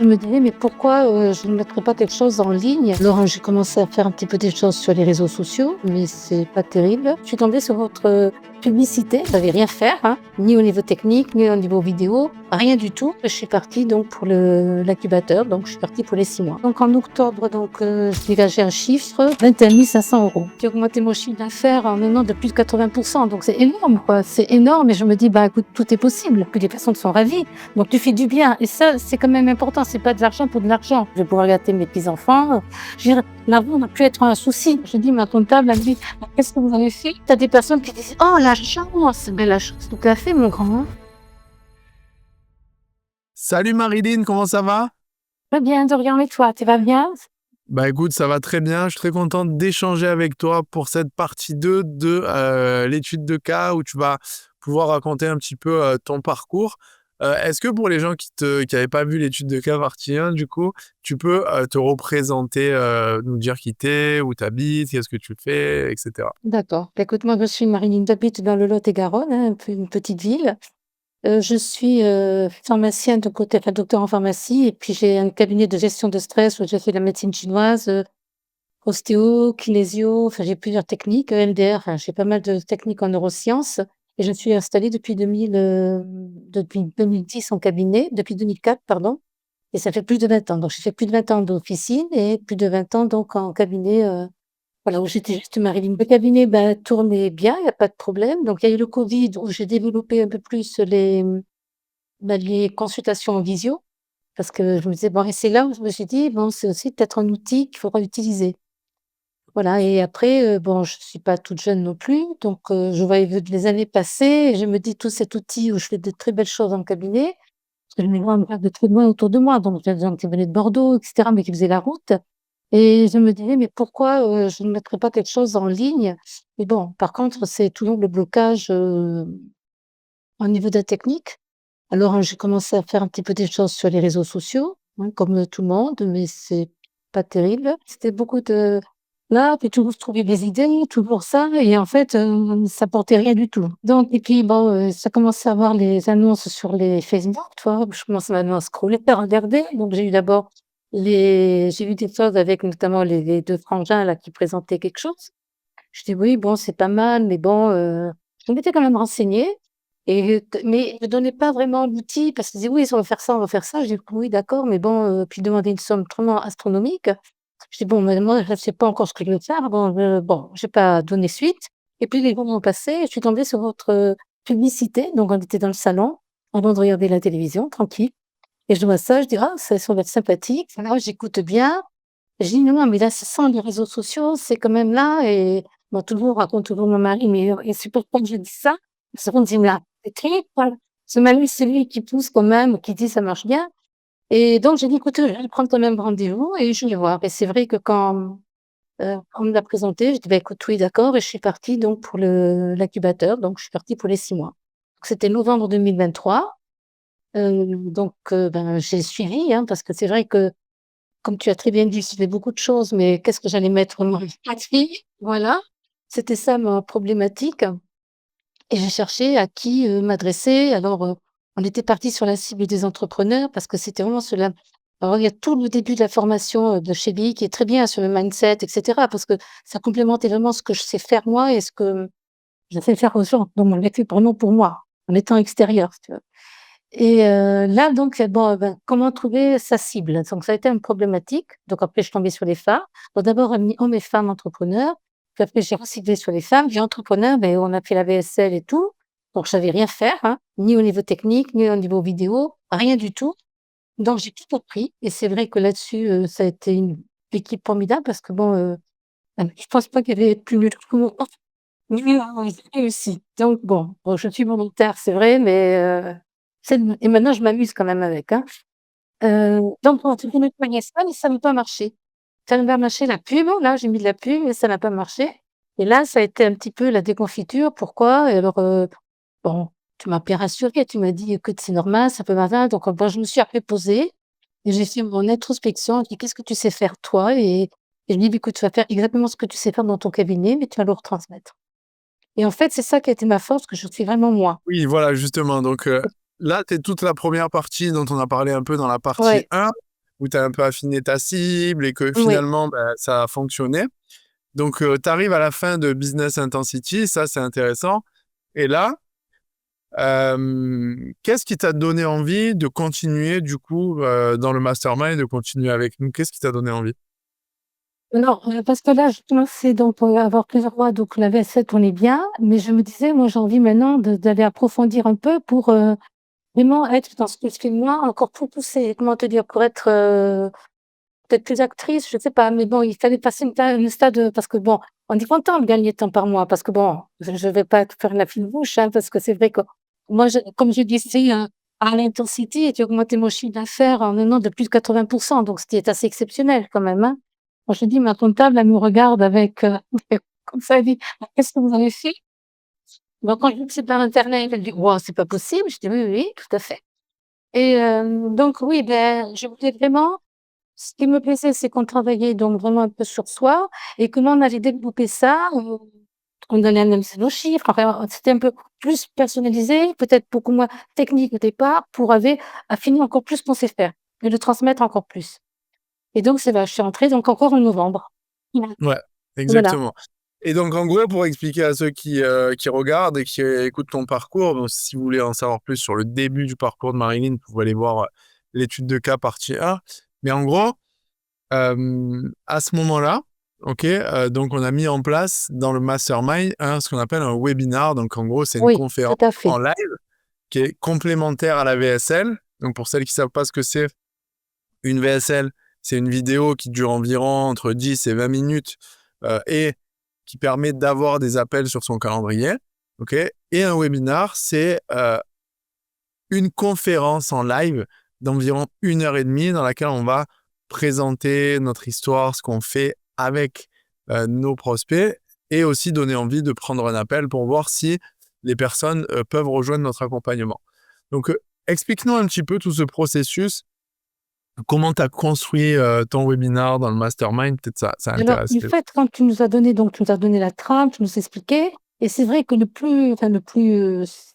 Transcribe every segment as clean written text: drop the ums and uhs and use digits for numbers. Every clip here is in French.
Je me disais: «Mais pourquoi, je ne mettrais pas quelque chose en ligne?» Alors, j'ai commencé à faire un petit peu des choses sur les réseaux sociaux, mais c'est pas terrible. Je suis tombée sur votre, publicité. Je savais rien faire, hein, ni au niveau technique, ni au niveau vidéo, rien du tout. Je suis partie donc pour l'incubateur, donc je suis partie pour les 6 mois. Donc en octobre, donc, j'ai dégagé un chiffre, 21 500 €. J'ai augmenté mon chiffre d'affaires en 1 an de plus de 80 %, donc c'est énorme, quoi. C'est énorme et je me dis: «Bah, écoute, tout est possible», que les personnes sont ravies. Donc tu fais du bien et ça, c'est quand même important. C'est pas de l'argent pour de l'argent. Je vais pouvoir gâter mes petits-enfants. Je veux dire, l'argent n'a plus être un souci. Je dis, ma comptable, elle me dit: «Qu'est-ce que vous avez fait?» Tu as des personnes qui disent: «Oh, la chance!» Mais la chance, tout à fait, mon grand. Salut Marilyn, comment ça va? Très bien, Dorian, et toi, tu vas bien? Bah écoute, ça va très bien. Je suis très content d'échanger avec toi pour cette partie 2 de l'étude de cas où tu vas pouvoir raconter un petit peu ton parcours. Est-ce que pour les gens qui n'avaient pas vu l'étude de cas partie 1, du coup, tu peux te représenter, nous dire qui t'es, où tu habites, qu'est-ce que tu fais, etc. D'accord. Bah, écoute, moi, je suis Marilyn, j'habite dans le Lot-et-Garonne, hein, une petite ville. Je suis, pharmacienne de côté, enfin, docteur en pharmacie, et puis j'ai un cabinet de gestion de stress où je fais de la médecine chinoise, ostéo, kinésio, enfin j'ai plusieurs techniques, MDR, enfin j'ai pas mal de techniques en neurosciences, et je suis installée depuis 2010 en cabinet, depuis 2004 pardon, et ça fait plus de 20 ans. Donc j'ai fait plus de 20 ans d'officine et plus de 20 ans donc en cabinet, voilà, où j'étais juste Marilyn. Le cabinet, bah, tournait bien, il y a pas de problème. Donc il y a eu le covid où j'ai développé un peu plus les consultations en visio, parce que je me disais: «Bon», et c'est là où je me suis dit: «Bon, c'est aussi peut-être un outil qu'il faudra utiliser». Voilà, et après, bon, je suis pas toute jeune non plus, donc je voyais les années passer et je me dis: «Tout cet outil où je fais de très belles choses en cabinet», parce que je me vois me faire de très loin autour de moi, donc il y a des gens qui venaient de Bordeaux et cetera, mais qui faisaient la route, et je me disais: «Mais pourquoi, je ne mettrais pas quelque chose en ligne?» Mais bon, par contre, c'est toujours le blocage, au niveau de la technique. Alors, j'ai commencé à faire un petit peu des choses sur les réseaux sociaux, hein, comme, tout le monde, mais c'est pas terrible. C'était beaucoup de là, puis toujours trouver des idées, toujours ça, et en fait, ça portait rien du tout. Donc et puis bon, ça commençait à voir les annonces sur les Facebook, tu vois? Je commençais maintenant à scroller, à regarder. Donc j'ai vu des choses avec notamment les 2 frangins là qui présentaient quelque chose. Je dis: «Oui, bon, c'est pas mal, mais bon», je m'étais quand même renseignée, mais ils me donnaient pas vraiment l'outil parce qu'ils disaient: «Oui, on va faire ça, on va faire ça». Je dis: «Oui, d'accord, mais bon», puis ils demandaient une somme vraiment astronomique. Je dis: «Bon, mais moi, je sais pas encore ce que je veux faire». Bon, j'ai pas donné suite, et puis les jours ont passé et je suis tombée sur votre, publicité. Donc on était dans le salon, en train de regarder la télévision, tranquille, et je vois ça, je dis: «Ah, ça a l'air sympathique». Alors j'écoute bien. Je dis: «Non, non, mais là, ça sent les réseaux sociaux, c'est quand même là», et bon, toujours raconte toujours mon mari: «Mais il supporte pas que je dise ça». Parce qu'on dit: «Mais arrêtez, quoi». Ce mari, c'est lui qui pousse quand même, qui dit: «Ça marche bien», et donc j'ai dit: «Écoutez, je vais prendre quand même rendez-vous et je vais voir», et c'est vrai que quand, on me l'a présenté, je dis: «Bah, écoute, oui, d'accord», et je suis partie donc pour l'incubateur, donc je suis partie pour les 6 mois. Donc c'était novembre 2023, donc ben, j'ai suivi, hein, parce que c'est vrai que comme tu as très bien dit, je fais beaucoup de choses, mais qu'est-ce que j'allais mettre moi en pratique? Voilà, c'était ça ma problématique, et j'ai cherché à qui, m'adresser. Alors, on était parti sur la cible des entrepreneurs parce que c'était vraiment cela. Alors il y a tout le début de la formation, de chez BI qui est très bien sur le mindset et cetera, parce que ça complémentait vraiment ce que je sais faire moi et ce que je sais faire aux gens. Donc on l'a fait vraiment pour moi, en étant extérieure, si tu veux. Et là donc bon, ben, comment trouver sa cible? Donc ça a été une problématique. Donc après je suis tombée sur les femmes. Donc d'abord j'ai mis hommes et femmes entrepreneurs, puis après j'ai reciblé sur les femmes, puis entrepreneurs, beh, on a fait la VSL et tout. Donc je savais rien faire, hein, ni au niveau technique, ni au niveau vidéo, rien du tout. Donc j'ai tout appris, et c'est vrai que là-dessus, ça a été une équipe formidable parce que bon, je pense pas qu'il y avait plus nul que moi. Oui, oui, oui, j'ai réussi. Donc bon, je suis volontaire, c'est vrai, mais et maintenant je m'amuse quand même avec, hein. Donc bon, j'ai fait notre magnésium et ça n'a pas marché. Ça n'a pas marché la pub, là, j'ai mis de la pub et ça n'a pas marché, et là, ça a été un petit peu la déconfiture. Pourquoi? Et alors, bon, tu m'as bien rassurée, tu m'as dit: «Écoute, c'est normal, ça peut m'arriver». Donc bon, je me suis après posée et j'ai fait mon introspection. Je dis: «Qu'est-ce que tu sais faire toi?» Et je lui ai dit: «Écoute, tu vas faire exactement ce que tu sais faire dans ton cabinet, mais tu vas le retransmettre». Et en fait, c'est ça qui a été ma force, que je suis vraiment moi. Oui, voilà, justement. Donc là, tu es toute la première partie dont on a parlé un peu dans la partie Ouais, 1. où tu as un peu affiné ta cible et que Oui. finalement, bah, ça a fonctionné. Donc, tu arrives à la fin de Business Intensity, ça c'est intéressant. Et là, qu'est-ce qui t'a donné envie de continuer du coup dans le mastermind, de continuer avec nous? Qu'est-ce qui t'a donné envie? Non, parce que là, je commençais donc à avoir plusieurs mois, donc la V7, on est bien, mais je me disais, moi, j'ai envie maintenant d'aller approfondir un peu pour, vraiment être dans ce que je fais moi, encore plus poussé. Comment te dire? Pour être, peut-être plus actrice, je sais pas, mais bon, il fallait passer une stade, parce que bon, on est content de gagner tant par mois parce que bon, je vais pas te faire la fine bouche, hein, parce que c'est vrai que moi, comme je disais, à l'intensité, j'ai augmenté mon chiffre d'affaires en 1 an de plus de 80%, donc c'était assez exceptionnel quand même, hein. Quand je dis ma comptable, elle me regarde avec, comme ça, elle dit: «Qu'est-ce que vous avez fait?» Donc quand je dis que c'est par internet, elle dit: «Waouh, c'est pas possible». Je dis: «Oui, oui, oui, tout à fait» et donc oui, ben, je voulais vraiment ce qui me plaisait, c'est qu'on travaillait donc vraiment un peu sur soi et comment on allait développer ça, on allait analyser nos chiffres, enfin, c'était un peu plus personnalisé, peut-être beaucoup moins technique au départ pour affiner encore plus ce qu'on sait faire et le transmettre encore plus et donc c'est là, je suis rentrée donc encore en novembre. Voilà. Ouais, Voilà. exactement. Et donc, en gros, pour expliquer à ceux qui regardent et qui écoutent ton parcours, donc, si vous voulez en savoir plus sur le début du parcours de Marilyn, vous pouvez aller voir l'étude de cas partie 1. Mais en gros, à ce moment-là, ok, donc on a mis en place dans le mastermind ce qu'on appelle un webinar. Donc, en gros, c'est une Oui, conférence tout à en fait. live qui est complémentaire à la VSL. Donc, pour celles qui savent pas ce que c'est, une VSL, c'est une vidéo qui dure environ entre 10 et 20 minutes et qui permet d'avoir des appels sur son calendrier. Okay, et un webinar, c'est une conférence en live d'environ 1 heure et demie dans laquelle on va présenter notre histoire, ce qu'on fait avec nos prospects et aussi donner envie de prendre un appel pour voir si les personnes peuvent rejoindre notre accompagnement. Donc, explique-nous un petit peu tout ce processus. Comment tu as construit ton webinar dans le mastermind? Peut-être ça Alors, intéresse en les gens. fait, quand tu nous as donné la trame, tu nous expliquais et c'est vrai que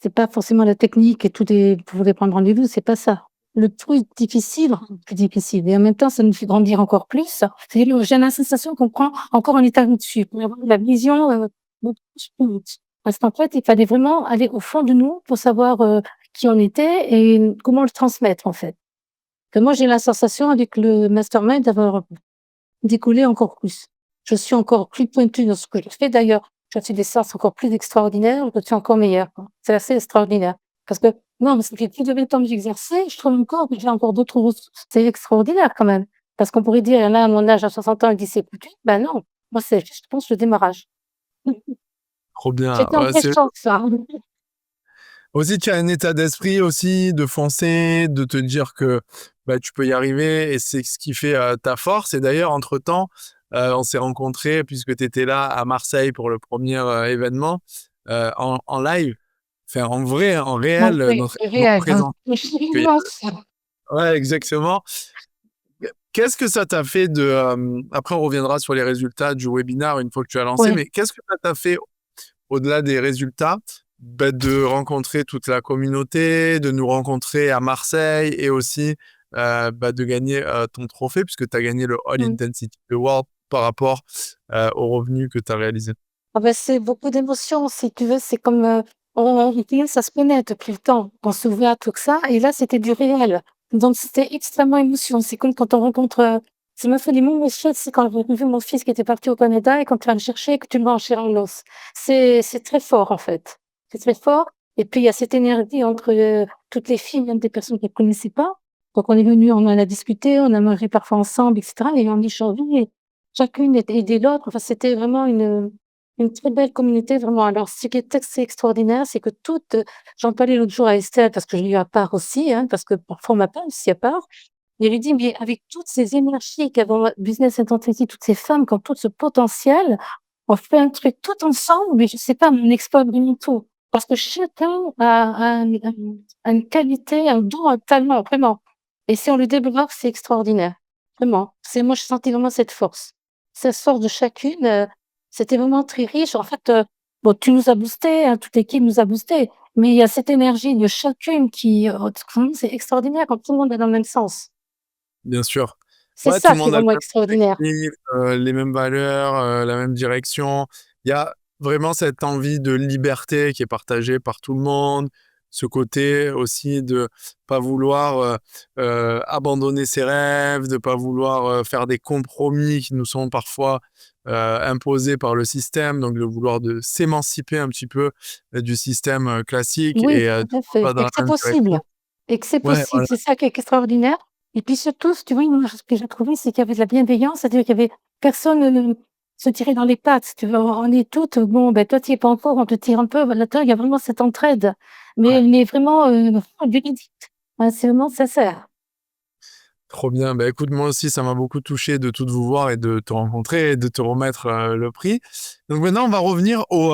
c'est pas forcément la technique et vous voulez prendre rendez-vous, c'est pas ça. Le plus difficile et en même temps, ça nous fait grandir encore plus, j'ai la sensation qu'on prend encore un étage au-dessus pour avoir la vision, beaucoup plus haute. Parce qu'en fait, il fallait vraiment aller au fond de nous pour savoir, qui on était et comment le transmettre, en fait. Que moi, j'ai la sensation avec le mastermind d'avoir décoller encore plus. Je suis encore plus pointue dans ce que je fais. D'ailleurs, je fais des séances encore plus extraordinaires, je suis encore meilleure, quoi. C'est assez extraordinaire. Parce que non, mais ça fait plus de 20 ans que j'exerçais, je trouve encore que j'ai encore d'autres ressources. C'est extraordinaire quand même. Parce qu'on pourrait dire: «Il y en a à mon âge, à 60 ans, ils disent c'est foutu». Ben non, moi c'est juste, je pense, le démarrage. Trop bien. J'étais en Ouais, vraie chance, ça. aussi, tu as un état d'esprit aussi de foncer, de te dire que bah, tu peux y arriver et c'est ce qui fait ta force. Et d'ailleurs, entre-temps, on s'est rencontrés puisque tu étais là à Marseille pour le premier événement en live. Enfin, en vrai, en Mon réel, vrai notre événement réel, hein. présent. Je suis Que- immense. Ouais, exactement. Qu'est-ce que ça t'a fait de... après, on reviendra sur les résultats du webinaire une fois que tu as lancé, Ouais. mais qu'est-ce que ça t'a fait au-delà des résultats, bah, de rencontrer toute la communauté, de nous rencontrer à Marseille et aussi bah, de gagner ton trophée puisque tu as gagné le All Mmh. Intensity Award par rapport aux revenus que tu as réalisés. Ah bah, c'est beaucoup d'émotions, si tu veux, c'est comme, on commence à se connaître depuis le temps, on se voit tout ça et là, c'était du réel. Donc c'était extrêmement émotion. C'est comme quand on rencontre, ça m'a fait les mêmes choses, c'est quand j'ai vu mon fils qui était parti au Canada et quand tu vas le chercher et que tu le vois en chair et en os. C'est très fort, en fait. C'est très fort et puis il y a cette énergie entre, toutes les filles, même des personnes qu'elles connaissaient pas. Donc on est venus, on en a discuté, on a mangé parfois ensemble et cetera et on échangeait et chacune aidait l'autre. Enfin, c'était vraiment une très belle communauté, vraiment. Alors, ce qui est assez extraordinaire, c'est que j'en parlais l'autre jour à Estelle parce que je l'ai eu à part aussi, hein, parce que parfois on m'appelle aussi à part. Et je lui dis: «Mais avec toutes ces énergies qu'avant Business Intensity, toutes ces femmes qui ont tout ce potentiel, on fait un truc tout ensemble, mais je sais pas, mais on exploite vraiment tout». Parce que chacun a une qualité, un don, un talent, vraiment. Et si on le développe, c'est extraordinaire. Vraiment. Moi, je sentais vraiment cette force. Cette force de chacune, c'était vraiment très riche. En fait, bon, tu nous as boosté, hein, toute l'équipe nous a boosté, mais il y a cette énergie de chacune qui, vraiment, c'est extraordinaire quand tout le monde est dans le même sens. Bien sûr. C'est Ouais, tout ça le qui est monde a le vraiment même extraordinaire. objectif, les mêmes valeurs, la même direction. Il y a vraiment cette envie de liberté qui est partagée par tout le monde. Ce côté aussi de pas vouloir abandonner ses rêves, de pas vouloir faire des compromis qui nous sont parfois imposés par le système, donc de vouloir de s'émanciper un petit peu du système classique Oui, et tout à toujours fait pas dans et la que c'est même possible direction. et que c'est Ouais, possible, voilà. c'est ça qui est extraordinaire et puis surtout, si tu vois, moi, ce que j'ai trouvé, c'est qu'il y avait de la bienveillance, c'est-à-dire qu'il y avait personne ne se tirait dans les pattes, tu vois? On est toutes, bon, ben, toi, tu y es pas encore, on te tire un peu, voilà, toi, il y a vraiment cette entraide, mais vraiment, véridique, hein, c'est vraiment sincère. Trop bien. Bah, écoute, moi aussi, ça m'a beaucoup touché de tout vous voir et de te rencontrer et de te remettre le prix. Donc maintenant, on va revenir au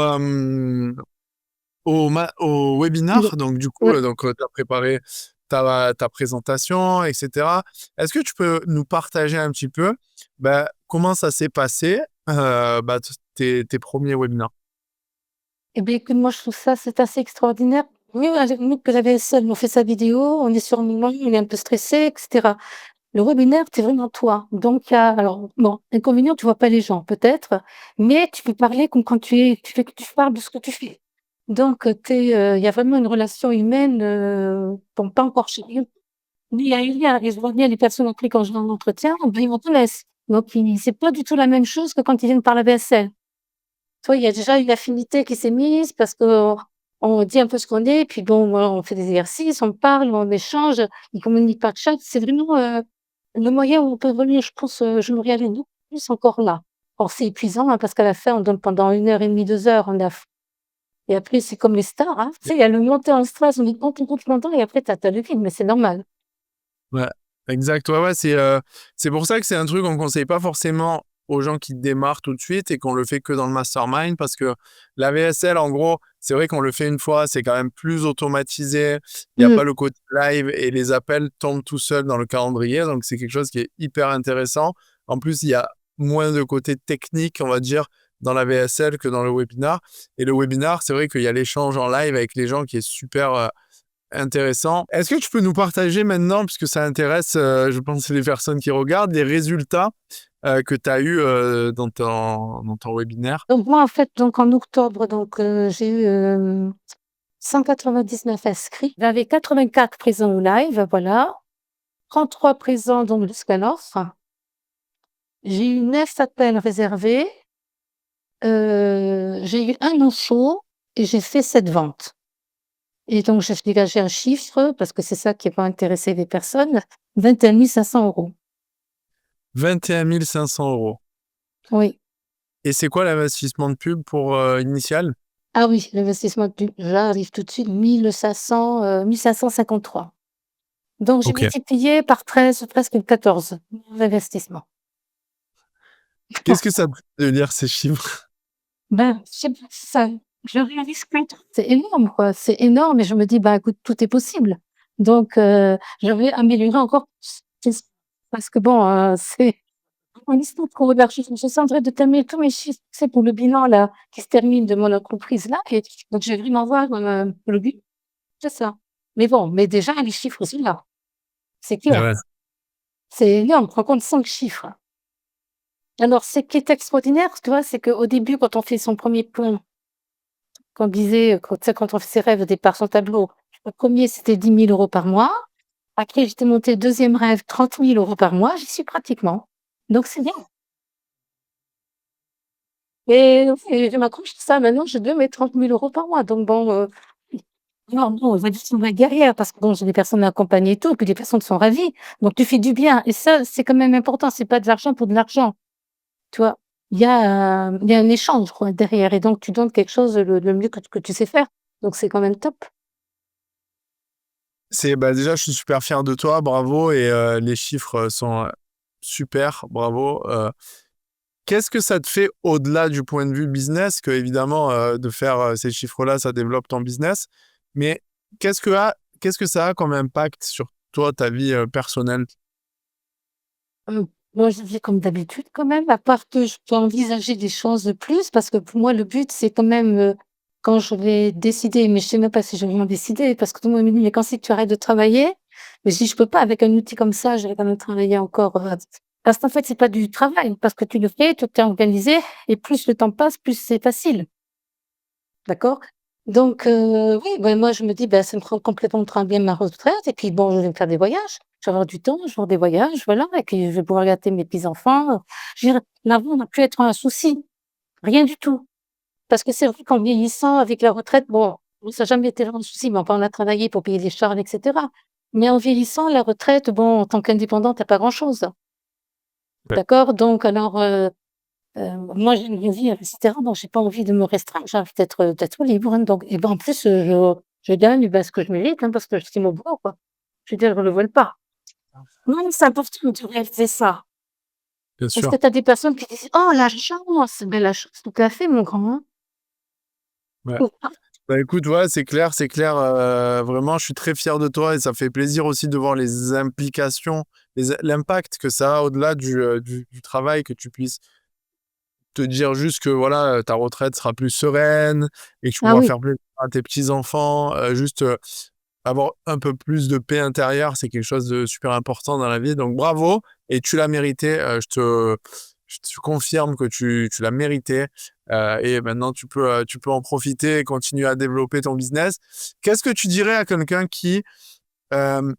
Le webinar. Donc du coup, ouais. tu as préparé ta présentation, etc. Est-ce que tu peux nous partager un petit peu bah, comment ça s'est passé, bah, tes premiers webinars? Eh bien, écoute, moi, je trouve ça, c'est assez extraordinaire. Mieux à la limite que la VSL, on fait sa vidéo, on est sur le moment, on est un peu stressé, et cetera. Le webinaire, c'est vraiment toi. Donc, il y a alors bon, inconvénient, tu vois pas les gens peut-être, mais tu peux parler comme quand tu parles de ce que tu fais. Donc, il y a vraiment une relation humaine, bon, pas encore chez lui, mais il y a un lien et je vois bien les personnes après quand je vais en entretien, ben, ils me connaissent. Donc ils c'est pas du tout la même chose que quand ils viennent par la VSL. Tu vois, il y a déjà une affinité qui s'est mise parce qu'on dit un peu ce qu'on est, puis bon, voilà, on fait des exercices, on parle, on échange, ils communiquent par chat. C'est vraiment, le moyen où on peut revenir, je pense, je me réalise beaucoup plus encore là. Or c'est épuisant, hein, parce qu'à la fin, on donne pendant 1 heure et demie, 2 heures, on a f et après c'est comme les stars, hein, tu sais, il y a le montée en stress, on est content et après tu as le vide, mais c'est normal. Ouais, exact. Ouais, ouais, c'est pour ça que c'est un truc qu'on conseille pas forcément aux gens qui démarrent tout de suite et qu'on le fait que dans le mastermind parce que la VSL, en gros, c'est vrai qu'on le fait une fois, c'est quand même plus automatisé. Il n'y a Mmh. pas le côté live et les appels tombent tout seuls dans le calendrier. Donc, c'est quelque chose qui est hyper intéressant. En plus, il y a moins de côté technique, on va dire, dans la VSL que dans le webinar. Et le webinar, c'est vrai qu'il y a l'échange en live avec les gens qui est super, intéressant. Est-ce que tu peux nous partager maintenant, puisque ça intéresse, je pense, les personnes qui regardent, les résultats que tu as eu dans ton webinaire? Donc moi, en fait, donc en octobre, donc j'ai eu, 199 inscrits. J'avais 84 présents au live, voilà. 33 présents donc jusqu'à l'offre. J'ai eu 9 appels réservés, j'ai eu un no-show et j'ai fait 7 ventes et donc j'ai dégagé un chiffre parce que c'est ça qui va intéresser les personnes, 21 500 €. 21 500 euros. Oui. Et c'est quoi l'investissement de pub pour initial? Ah oui, l'investissement de pub, j'arrive tout de suite, 1 553. Donc j'ai Ok. multiplié par 13, presque 14 l'investissement. Qu'est-ce que ça te fait de lire ces chiffres? Ben, je sais pas, ça je réalise que c'est énorme, quoi. C'est énorme et je me dis: «Bah, écoute, tout est possible». Donc je vais améliorer encore plus. C'est parce que bon, c'est en listant trop regarde, je suis en train de terminer tous mes chiffres, tu sais, pour le bilan là, qui se termine de mon entreprise là et donc je vais vraiment voir, le but, c'est ça. Mais bon, mais déjà les chiffres sont là, c'est Eh clair. ouais. C'est énorme, tu te rends compte 5 chiffres. Alors ce qui est extraordinaire, tu vois, c'est qu'au début, quand on fait son premier plan, qu'on disait, quand tu sais, quand on fait ses rêves au départ, son tableau, le premier c'était 10 000 € par mois. Après, j'étais montée, deuxième rêve, 30 000 € par mois, j'y suis pratiquement. Donc c'est bien et je m'accroche à ça maintenant, je dois mes 30 000 € par mois. Donc bon, non, non, on va dire que c'est une vraie guerrière parce que bon, j'ai des personnes à accompagner et tout, et puis les personnes sont ravies. Donc tu fais du bien et ça, c'est quand même important, c'est pas de l'argent pour de l'argent. Tu vois? Il y a un échange quoi derrière et donc tu donnes quelque chose le mieux que tu sais faire. Donc c'est quand même top. Bah, déjà, je suis super fier de toi, bravo, et les chiffres sont super, bravo. Qu'est-ce que ça te fait au-delà du point de vue business, que évidemment de faire ces chiffres-là, ça développe ton business, mais qu'est-ce que ça a comme impact sur toi, ta vie personnelle? Mmh. Moi, je vis comme d'habitude quand même, à part que je peux envisager des choses de plus parce que pour moi le but c'est quand même, quand je vais décider, mais je sais même pas si je vais vraiment décider parce que tout le monde me dit: «Mais quand c'est que tu arrêtes de travailler?» Mais si je peux pas avec un outil comme ça, je vais quand même travailler encore, parce qu'en fait, c'est pas du travail, parce que tu le fais, tout est organisé et plus le temps passe, plus c'est facile, d'accord? Donc oui, ben, moi je me dis: «Ben, ça me prend complètement très bien ma retraite et puis bon, je vais me faire des voyages. Je vais avoir du temps, je vais avoir des voyages, voilà et puis je vais pouvoir gâter mes petits-enfants». Je veux dire, l'argent n'a plus être un souci, rien du tout. Parce que c'est vrai qu'en vieillissant avec la retraite, bon, ça n'a jamais été vraiment un souci, mais enfin, on a travaillé pour payer les charges et cetera. Mais en vieillissant, la retraite, bon, en tant qu'indépendant, tu as pas grand-chose, Ouais. d'accord? Donc alors, moi, j'ai une vie et cetera, donc j'ai pas envie de me restreindre, j'ai envie d'être libre, hein, donc et ben, en plus, je gagne, bah, ce que je mérite, hein, parce que c'est mon boulot, quoi. Je veux dire, je le vole pas. Non, c'est important de réaliser ça. Bien Parce que sûr. tu as des personnes qui disent: «Oh la chance!» Ben, la chance, tout à fait, mon grand, hein. Ouais. Bah, écoute, ouais, c'est clair, vraiment, je suis très fier de toi et ça fait plaisir aussi de voir les implications, l'impact que ça a au-delà du travail, que tu puisses te dire juste que voilà, ta retraite sera plus sereine et que tu Ah pourras oui. faire plaisir à tes petits-enfants, juste, avoir un peu plus de paix intérieure, c'est quelque chose de super important dans la vie, donc bravo et tu l'as mérité, je te confirme que tu l'as mérité, et maintenant tu peux en profiter et continuer à développer ton business. Qu'est-ce que tu dirais à quelqu'un qui, hem,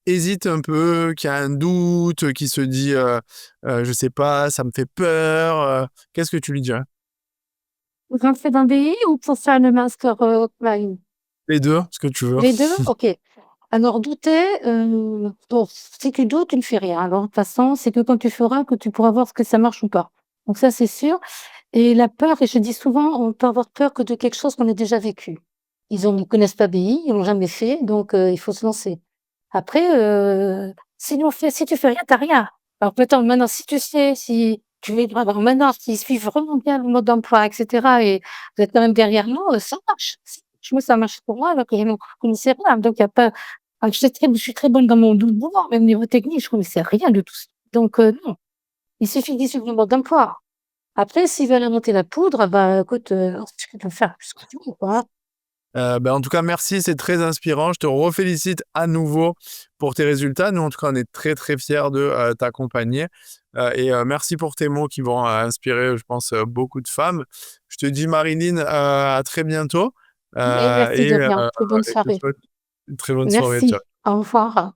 hésite un peu, qui a un doute, qui se dit, «Je sais pas, ça me fait peur», qu'est-ce que tu lui dirais? Rentrer dans le BI ou pour faire le master, offline? Les 2, ce que tu veux. Les 2. OK. Alors douter, bon, si tu doutes, tu ne fais rien. Alors de toute façon, c'est que quand tu feras que tu pourras voir ce que ça marche ou pas. Donc ça, c'est sûr et la peur et je dis souvent, on peut avoir peur que de quelque chose qu'on a déjà vécu. Ils connaissent pas BI, ils l'ont jamais fait, donc il faut se lancer. Après, si tu fais rien, tu as rien. Alors peut-être maintenant si tu sais, si tu es alors maintenant s'ils suivent vraiment bien le mode d'emploi et cetera et vous êtes quand même derrière moi, ça marche. Moi, ça marche pour moi alors que je ne connaissais rien. Donc il y a pas je suis très bonne dans mon boulot, même niveau technique, je connaissais rien de tout ça. Donc non, il suffit qu'ils suivent le mode d'emploi. Après s'ils veulent inventer la poudre, bah, écoute, tu peux faire ce que tu veux, quoi. Ben, en tout cas, merci, c'est très inspirant. Je te refélicite à nouveau pour tes résultats. Nous, en tout cas, on est très, très fiers de, t'accompagner, et merci pour tes mots qui vont, inspirer, je pense, beaucoup de femmes. Je te dis Marilyn, à très bientôt, Et merci de rien. Très bonne et je te soirée. souhaite une très bonne soirée. Merci. Ciao. Au revoir.